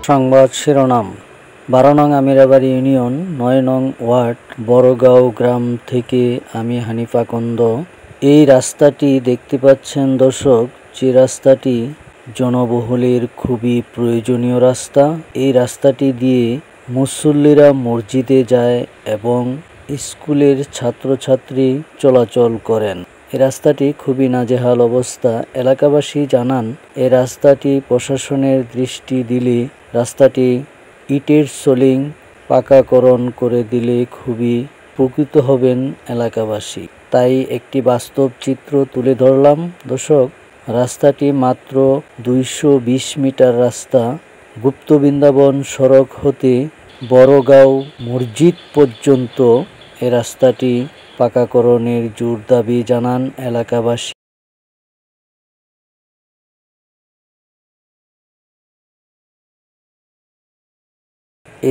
সংবাদ শিরোনাম। 12 নং আমিরাবাড়ি ইউনিয়ন 9 নং ওয়ার্ড বড়গাঁও গ্রাম থেকে আমি হানিফা কন্দ। এই রাস্তাটি দেখতে পাচ্ছেন দর্শক, যে রাস্তাটি জনবহুলের খুবই প্রয়োজনীয় রাস্তা। এই রাস্তাটি দিয়ে মুসল্লিরা মসজিদে যায় এবং স্কুলের ছাত্রছাত্রী চলাচল করেন। এই রাস্তাটি খুবই নাজেহাল অবস্থা। এলাকাবাসী জানান, এই রাস্তাটি প্রশাসনের দৃষ্টি দিলে রাস্তাটি ইটের সোলিং পাকাকরণ করে দিলে খুবই উপকৃত হবেন এলাকাবাসী। তাই একটি বাস্তব চিত্র তুলে ধরলাম দর্শক। রাস্তাটি মাত্র 220 মিটার রাস্তা। গুপ্ত বৃন্দাবন সড়ক হতে বড়গাঁও মসজিদ পর্যন্ত এই রাস্তাটি পাকাকরণের জোর দাবি জানান এলাকাবাসী।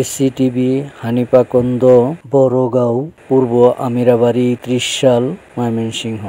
এসিটিভি, হানিফা কন্দ, বড়গাঁও, পূর্ব আমিরাবাড়ি, ত্রিশাল, ময়মনসিংহ।